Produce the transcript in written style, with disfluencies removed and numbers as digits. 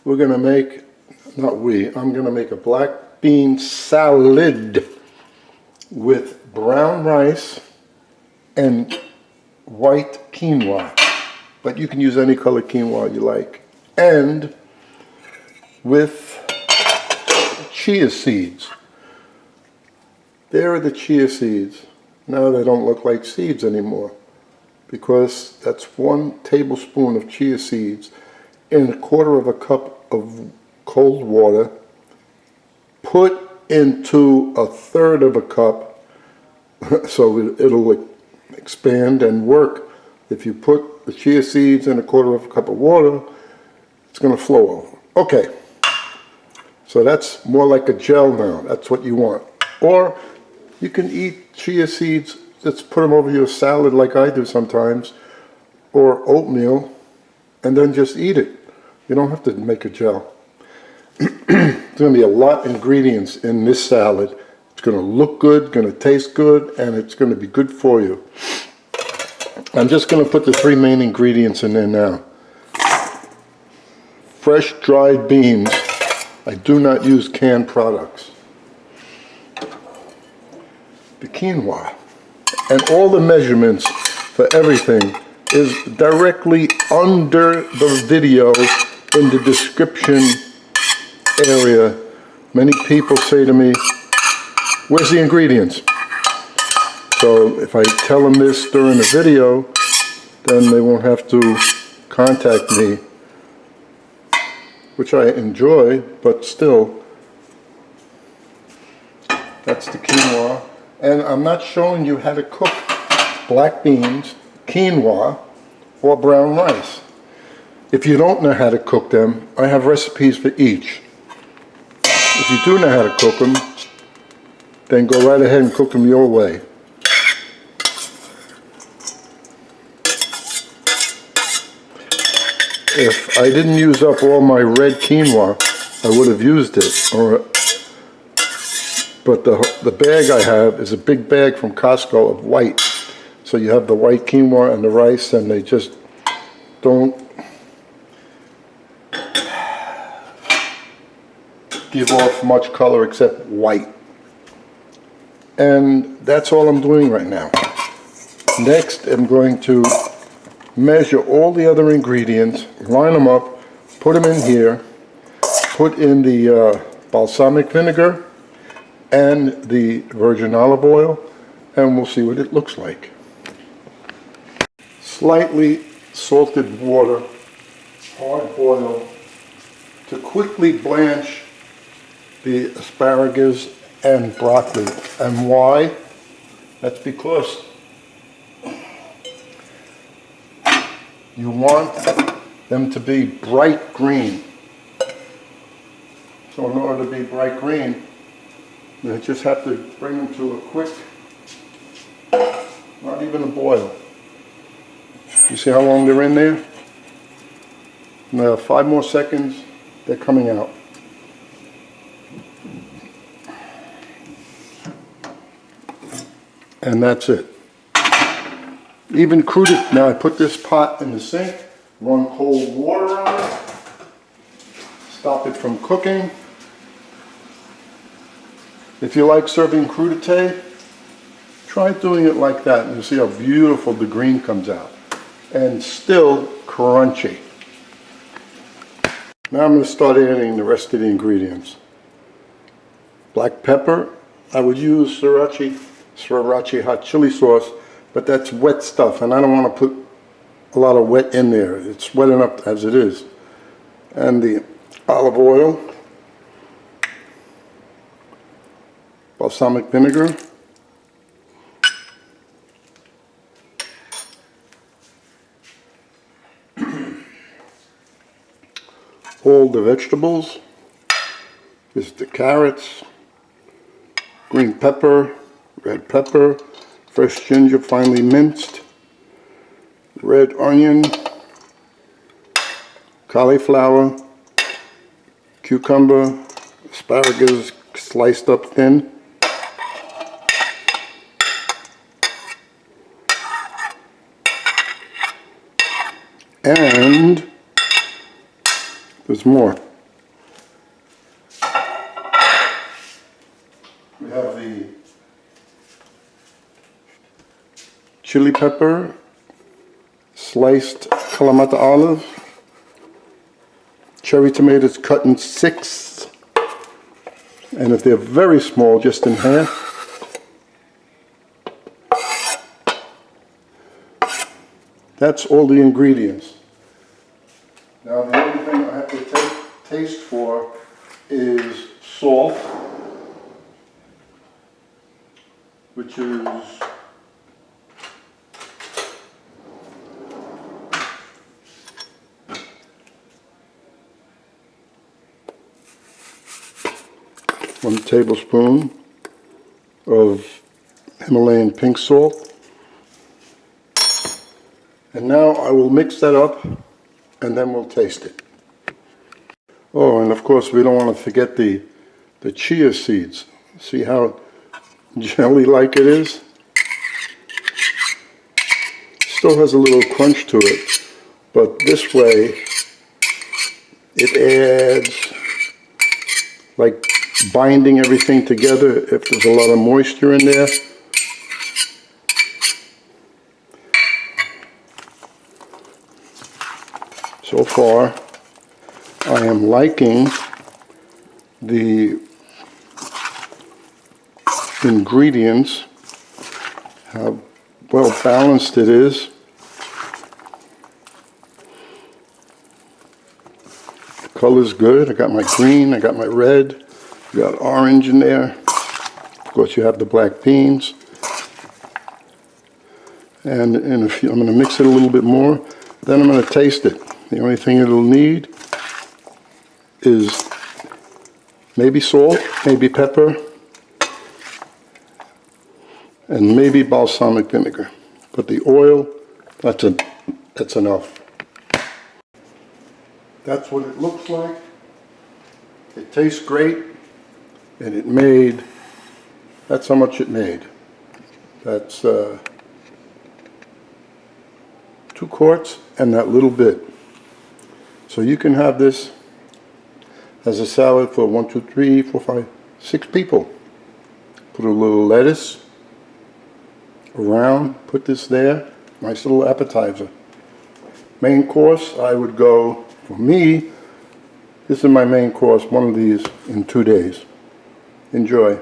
we're going to make, I'm going to make a black bean salad with brown rice and white quinoa. But you can use any color quinoa you like. And with chia seeds. There are the chia seeds. Now they don't look like seeds anymore, because that's 1 tablespoon of chia seeds in 1/4 of a cup of cold water, put into 1/3 of a cup so it'll expand and work. If you put the chia seeds in 1/4 of a cup of water, it's going to flow over. Okay, so that's more like a gel now. That's what you want. Or you can eat chia seeds, just put them over your salad like I do sometimes, or oatmeal, and then just eat it. You don't have to make a gel. There's going to be a lot of ingredients in this salad. It's going to look good, going to taste good, and it's going to be good for you. I'm just going to put the 3 main ingredients in there now. Fresh dried beans. I do not use canned products. The quinoa. And all the measurements for everything is directly under the video in the description area. Many people say to me, where's the ingredients? So if I tell them this during the video, then they won't have to contact me, which I enjoy, but still, that's the quinoa. And I'm not showing you how to cook black beans, quinoa, or brown rice. If you don't know how to cook them, I have recipes for each. If you do know how to cook them, then go right ahead and cook them your way. If I didn't use up all my red quinoa, I would have used it. But the bag I have is a big bag from Costco of white. So you have the white quinoa and the rice, and they just don't give off much color except white. And that's all I'm doing right now. Next, I'm going to measure all the other ingredients, line them up, put them in here, put in the balsamic vinegar and the virgin olive oil, and we'll see what it looks like. Slightly salted water, hard boil, to quickly blanch the asparagus and broccoli. And why? That's because you want them to be bright green. So in order to be bright green, you just have to bring them to a quick, not even a boil. You see how long they're in there? Now 5 more seconds, they're coming out. And that's it. Even crudité. Now I put this pot in the sink, run cold water on it, stop it from cooking. If you like serving crudité, try doing it like that, and you'll see how beautiful the green comes out. And still crunchy. Now I'm going to start adding the rest of the ingredients. Black pepper. I would use sriracha hot chili sauce, but that's wet stuff, and I don't want to put a lot of wet in there. It's wet enough as it is. And the olive oil, balsamic vinegar, all the vegetables. This is the carrots, green pepper, red pepper, fresh ginger finely minced, red onion, cauliflower, cucumber, asparagus sliced up thin, and there's more. chili pepper, sliced kalamata olive, cherry tomatoes cut in sixths, and if they're very small, just in half. That's all the ingredients. Now the only thing I have to taste for is salt, which is one tablespoon of Himalayan pink salt. And now I will mix that up and then we'll taste it. Oh, and of course we don't want to forget the chia seeds. See how jelly-like it is? Still has a little crunch to it, but this way it adds like binding everything together if there's a lot of moisture in there. So far, I am liking the ingredients, how well balanced it is. The color's good. I got my green, I got my red, I got orange in there. Of course, you have the black beans. And in a few, I'm going to mix it a little bit more. Then I'm going to taste it. The only thing it'll need is maybe salt, maybe pepper, and maybe balsamic vinegar. But the oil, that's enough. That's what it looks like. It tastes great, and it made, that's how much it made. That's 2 quarts and that little bit. So you can have this as a salad for 1, 2, 3, 4, 5, 6 people. Put a little lettuce around, put this there, nice little appetizer. Main course, I would go, for me, this is my main course, one of these in 2 days. Enjoy.